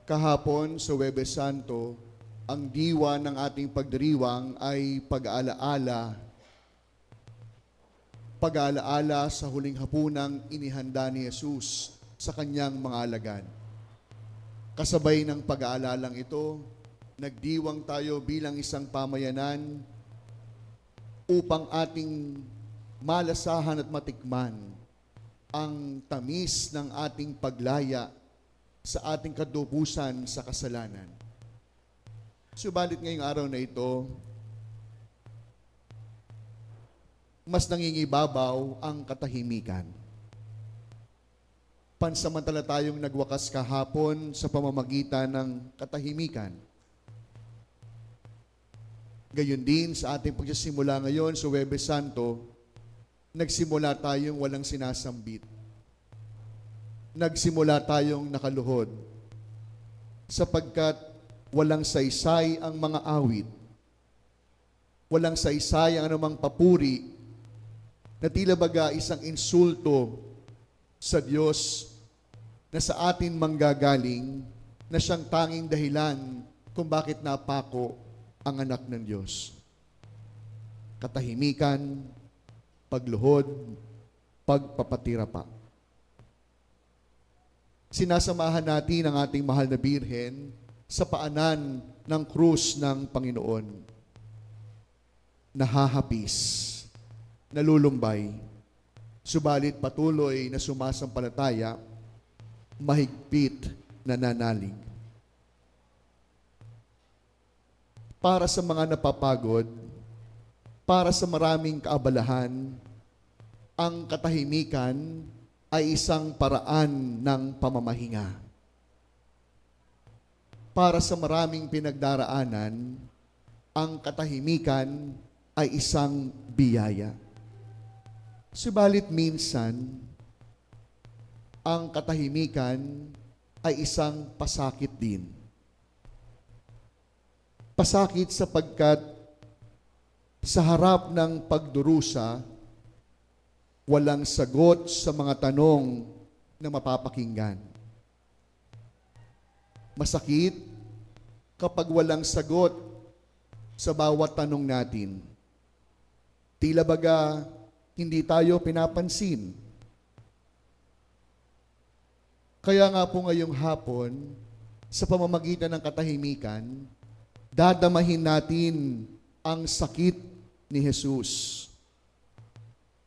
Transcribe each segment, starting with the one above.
Kahapon sa Huwebes Santo, ang diwa ng ating pagdiriwang ay pag-aalaala sa huling hapunang inihanda ni Jesus sa kanyang mga alagad. Kasabay ng pag-aalalang ito, nagdiwang tayo bilang isang pamayanan upang ating malasahan at matikman ang tamis ng ating paglaya sa ating kadubusan sa kasalanan. Subalit ngayong araw na ito, mas nangingibabaw ang katahimikan. Pansamantala tayong nagwakas kahapon sa pamamagitan ng katahimikan. Gayon din sa ating pagsisimula ngayon sa Huwebes Santo, nagsimula tayong walang sinasambit. Nagsimula tayong nakaluhod sapagkat walang saysay ang mga awit. Walang saysay ang anumang papuri na tila baga isang insulto sa Diyos na sa atin manggagaling na siyang tanging dahilan kung bakit napako ang anak ng Diyos. Katahimikan, pagluhod, pagpapatira pa. Sinasamahan natin ang ating mahal na Birhen sa paanan ng krus ng Panginoon. Nahahapis, nalulumbay, subalit patuloy na sumasampalataya, mahigpit na nanalig. Para sa mga napapagod, para sa maraming kaabalahan, ang katahimikan ay isang paraan ng pamamahinga. Para sa maraming pinagdaraanan, ang katahimikan ay isang biyaya. Subalit minsan, ang katahimikan ay isang pasakit din. Pasakit sapagkat sa harap ng pagdurusa, walang sagot sa mga tanong na mapapakinggan. Masakit kapag walang sagot sa bawat tanong natin. Tila baga hindi tayo pinapansin. Kaya nga po ngayong hapon, sa pamamagitan ng katahimikan, dadamahin natin ang sakit ni Jesus.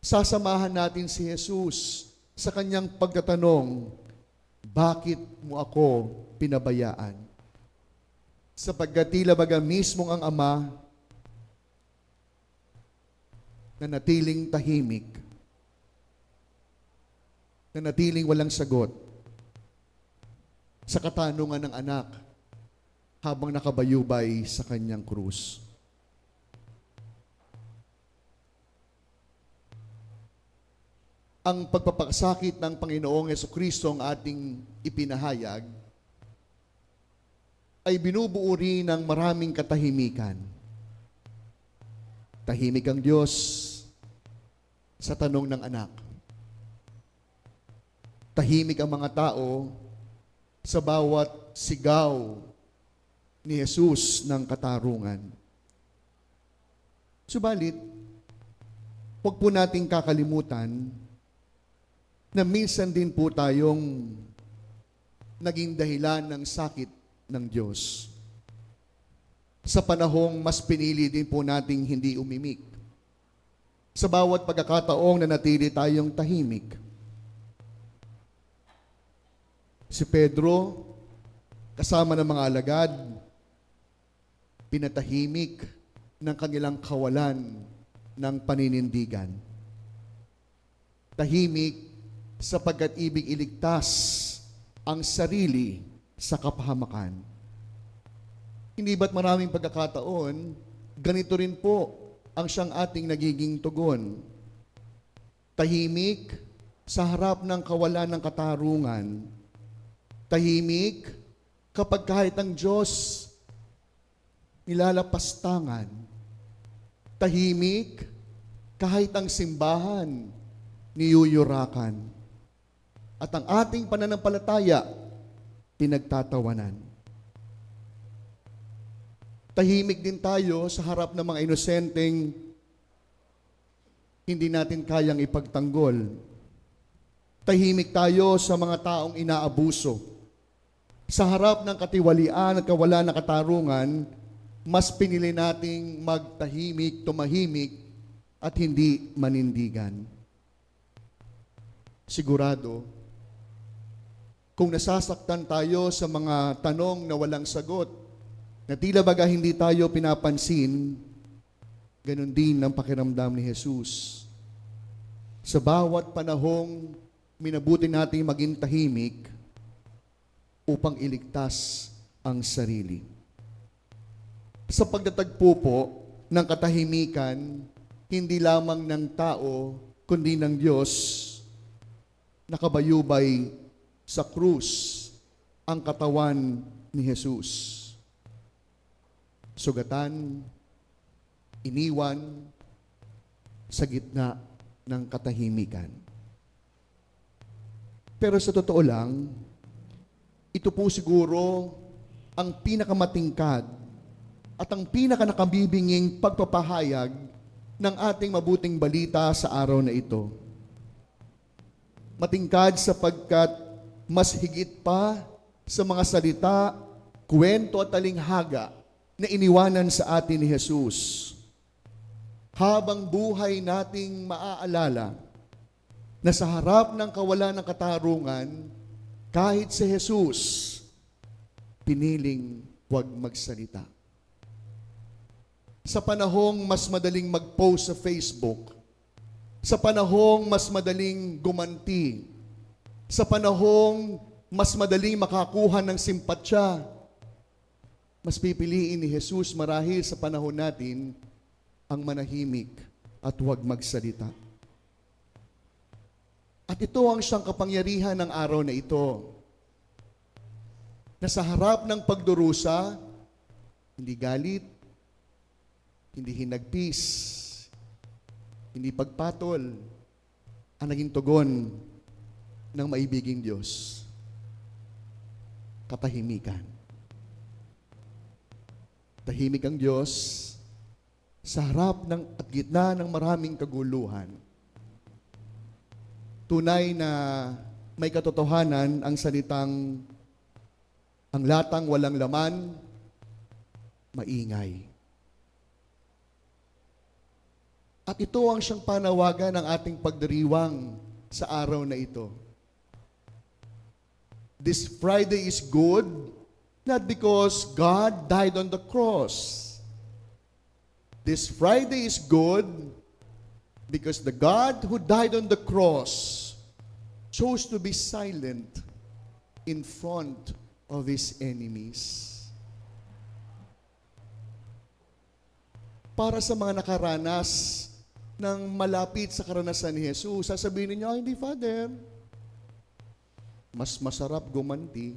Sasamahan natin si Jesus sa kanyang pagtatanong, bakit mo ako pinabayaan? Sapagkat tila baga mismong ang Ama na natiling tahimik, na natiling walang sagot sa katanungan ng anak habang nakabayubay sa kanyang krus. Ang pagpapakasakit ng Panginoong Jesucristo ang ating ipinahayag ay binubuo rin ng maraming katahimikan. Tahimik ang Diyos sa tanong ng anak. Tahimik ang mga tao sa bawat sigaw ni Jesus ng katarungan. Subalit, huwag po nating kakalimutan na minsan din po tayong naging dahilan ng sakit ng Diyos. Sa panahong mas pinili din po nating hindi umimik. Sa bawat pagkakataong na natili tayong tahimik. Si Pedro, kasama ng mga alagad, pinatahimik ng kanilang kawalan ng paninindigan. Tahimik sapagkat ibig iligtas ang sarili sa kapahamakan. Hindi ba't maraming pagkakataon, ganito rin po ang siyang ating nagiging tugon. Tahimik sa harap ng kawalan ng katarungan. Tahimik kapag kahit ang Diyos nilalapastangan. Tahimik kahit ang simbahan niyuyurakan. At ang ating pananampalataya pinagtatawanan. Tahimik din tayo sa harap ng mga inosenteng hindi natin kayang ipagtanggol. Tahimik tayo sa mga taong inaabuso. Sa harap ng katiwalian at kawalan ng katarungan, mas pinili nating magtahimik, tumahimik, at hindi manindigan. Sigurado, kung nasasaktan tayo sa mga tanong na walang sagot, na tila baga hindi tayo pinapansin, ganun din ang pakiramdam ni Jesus. Sa bawat panahong minabuti natin maging tahimik upang iligtas ang sarili. Sa pagtatagpo po ng katahimikan, hindi lamang ng tao, kundi ng Diyos, nakabayubay sa krus ang katawan ni Jesus. Sugatan, iniwan sa gitna ng katahimikan. Pero sa totoo lang, ito po siguro ang pinakamatingkad at ang pinakanakabibinging pagpapahayag ng ating mabuting balita sa araw na ito. Matingkad sapagkat mas higit pa sa mga salita, kwento at talinghaga na iniwanan sa atin ni Jesus. Habang buhay nating maaalala na sa harap ng kawalan ng katarungan, kahit si Jesus, piniling huwag magsalita. Sa panahong mas madaling mag-post sa Facebook, sa panahong mas madaling gumanti, sa panahong mas madaling makakuha ng simpatsya, mas pipiliin ni Jesus marahil sa panahon natin ang manahimik at huwag magsalita. At ito ang siyang kapangyarihan ng araw na ito, na sa harap ng pagdurusa, hindi galit, hindi hinagpis, hindi pagpatol, ang naging tugon ng maibiging Diyos, katahimikan. Tahimik ang Diyos sa harap ng at gitna ng maraming kaguluhan. Tunay na may katotohanan ang salitang ang latang walang laman, maingay. At ito ang siyang panawagan ng ating pagdiriwang sa araw na ito. This Friday is good, not because God died on the cross. This Friday is good because the God who died on the cross chose to be silent in front of His enemies. Para sa mga nakaranas ng malapit sa karanasan ni Jesus, sasabihin niyo, hindi, Father. Mas masarap gumanti.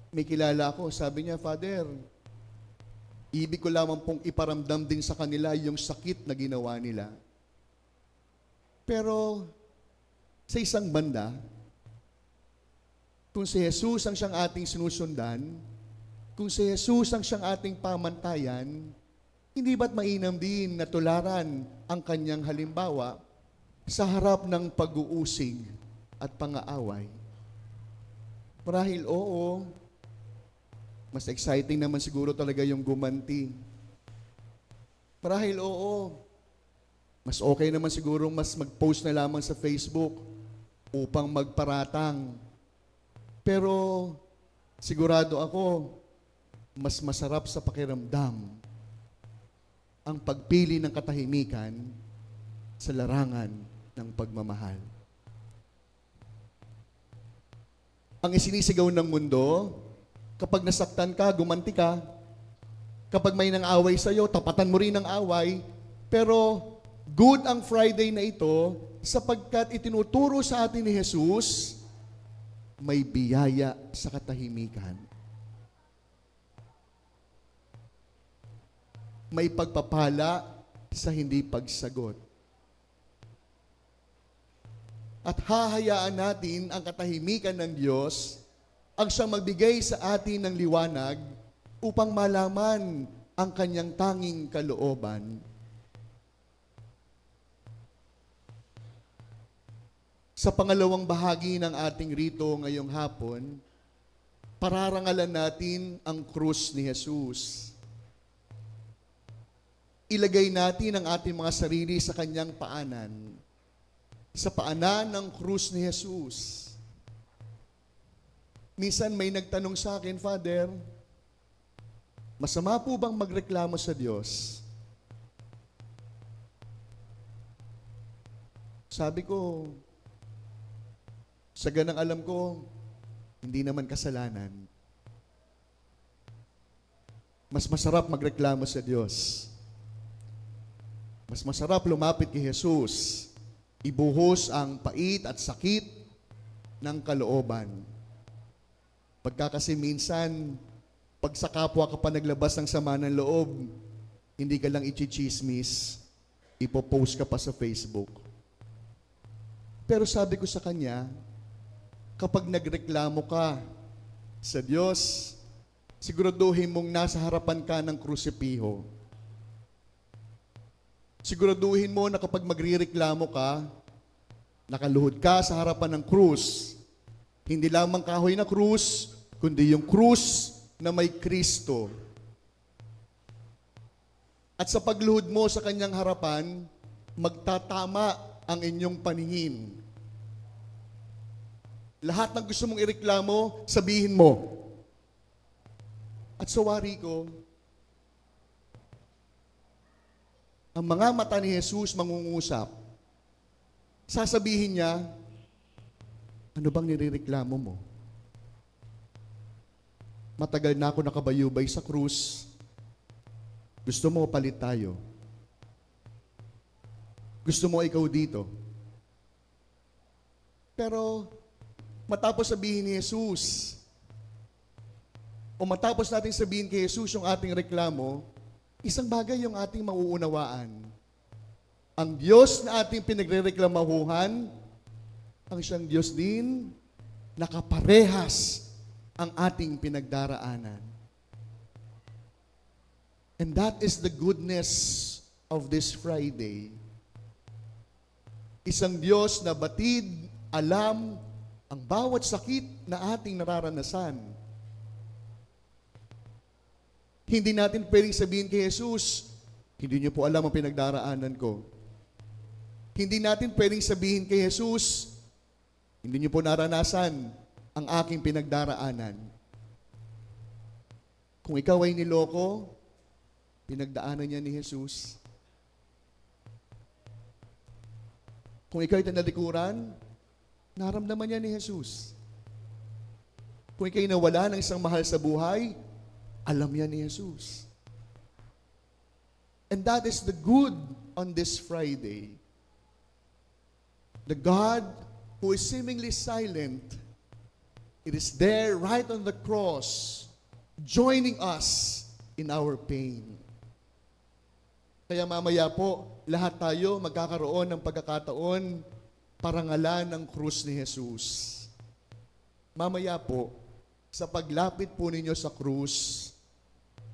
May kilala ako, sabi niya, Father, ibig ko lamang pong iparamdam din sa kanila yung sakit na ginawa nila. Pero sa isang banda, kung si Jesus ang siyang ating sinusundan, kung si Jesus ang siyang ating pamantayan, hindi ba't mainam din na tularan ang kanyang halimbawa sa harap ng pag-uusig at pang-aaway? Marahil oo, mas exciting naman siguro talaga yung gumanti. Marahil oo, mas okay naman siguro mas mag-post na lamang sa Facebook upang magparatang. Pero sigurado ako, mas masarap sa pakiramdam ang pagpili ng katahimikan sa larangan ng pagmamahal. Ang isinisigaw ng mundo, kapag nasaktan ka, gumanti ka. Kapag may nang-away sa'yo, tapatan mo rin ng away. Pero good ang Friday na ito sapagkat itinuturo sa atin ni Jesus, may biyaya sa katahimikan. May pagpapala sa hindi pagsagot. At hahayaan natin ang katahimikan ng Diyos ang siyang magbigay sa atin ng liwanag upang malaman ang kanyang tanging kalooban. Sa pangalawang bahagi ng ating rito ngayong hapon, pararangalan natin ang krus ni Jesus. Ilagay natin ang ating mga sarili sa kanyang paanan, sa paanan ng krus ni Jesus. Minsan may nagtanong sa akin, Father, masama po bang magreklamo sa Diyos? Sabi ko, sa ganang alam ko, hindi naman kasalanan. Mas masarap magreklamo sa Diyos. Mas masarap lumapit kay Jesus, ibuhos ang pait at sakit ng kalooban. Pagka kasi minsan, pag sa kapwa ka pa naglabas ng sama ng loob, hindi ka lang ichichismis, ipopost ka pa sa Facebook. Pero sabi ko sa kanya, kapag nagreklamo ka sa Diyos, siguraduhin mong nasa harapan ka ng krusipiho. Siguraduhin mo na kapag magrireklamo ka, nakaluhod ka sa harapan ng krus. Hindi lamang kahoy na krus, kundi yung krus na may Kristo. At sa pagluhod mo sa kanyang harapan, magtatama ang inyong paningin. Lahat ng gusto mong ireklamo, sabihin mo. At sa wari ko, ang mga mata ni Jesus mangungusap. Sasabihin niya, ano bang nirereklamo mo? Matagal na ako nakabayubay sa krus. Gusto mo palit tayo? Gusto mo ikaw dito? Pero matapos sabihin ni Jesus, o matapos natin sabihin kay Jesus yung ating reklamo, isang bagay yung ating mauunawaan. Ang Diyos na ating pinagrereklamahuhan, ang siyang Diyos din, nakaparehas ang ating pinagdaraanan. And that is the goodness of this Friday. Isang Diyos na batid, alam, ang bawat sakit na ating nararanasan. Hindi natin pwedeng sabihin kay Jesus, hindi niyo po alam ang pinagdaraanan ko. Hindi natin pwedeng sabihin kay Jesus, hindi niyo po naranasan ang aking pinagdaraanan. Kung ikaw ay niloko, pinagdaanan niya ni Jesus. Kung ikaw ay tinalikuran, naramdaman niya ni Jesus. Kung ikaw ay nawala ng isang mahal sa buhay, alam niya ni Jesus. And that is the good on this Friday. The God who is seemingly silent, it is there right on the cross, joining us in our pain. Kaya mamaya po, lahat tayo magkakaroon ng pagkakataon parangalan ng krus ni Jesus. Mamaya po, sa paglapit po ninyo sa krus,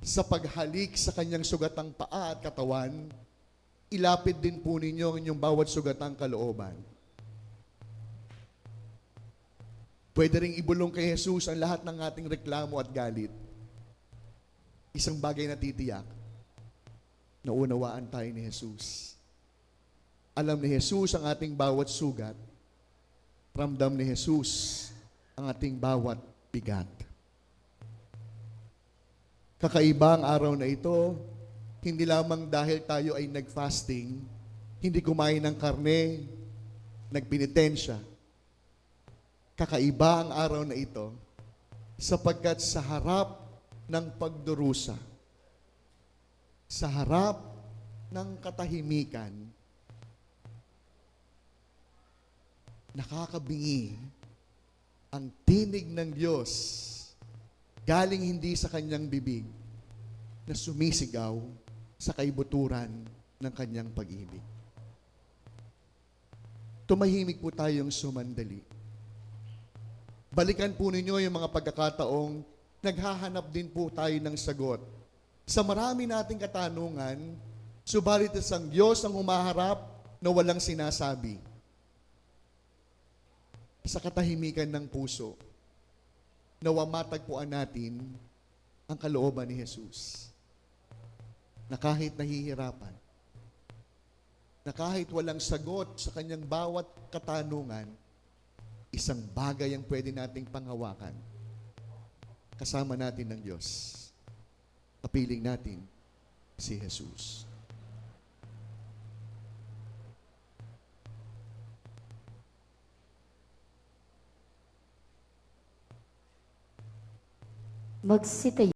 sa paghalik sa kanyang sugatang paa at katawan, ilapit din po ninyo ang inyong bawat sugatang kalooban. Pwede ring ibulong kay Jesus ang lahat ng ating reklamo at galit. Isang bagay na titiyak, naunawaan tayo ni Jesus. Alam ni Jesus ang ating bawat sugat. Ramdam ni Jesus ang ating bawat bigat. Kakaiba ang araw na ito, hindi lamang dahil tayo ay nag-fasting, hindi kumain ng karne, nagpinitensya. Kakaiba ang araw na ito, sapagkat sa harap ng pagdurusa, sa harap ng katahimikan, nakakabingi ang tinig ng Diyos galing hindi sa kanyang bibig na sumisigaw sa kaibuturan ng kanyang pag-ibig. tumahimik po tayong sumandali. Balikan po ninyo yung mga pagkakataong naghahanap din po tayo ng sagot. Sa marami nating katanungan, subalit isang Diyos ang humaharap na walang sinasabi. Sa katahimikan ng puso, nawa matagpuan natin ang kalooban ni Jesus. Na kahit nahihirapan, na kahit walang sagot sa kanyang bawat katanungan, isang bagay ang pwede nating panghawakan. Kasama natin ng Diyos. Kapiling natin si Jesus. Magsitayo.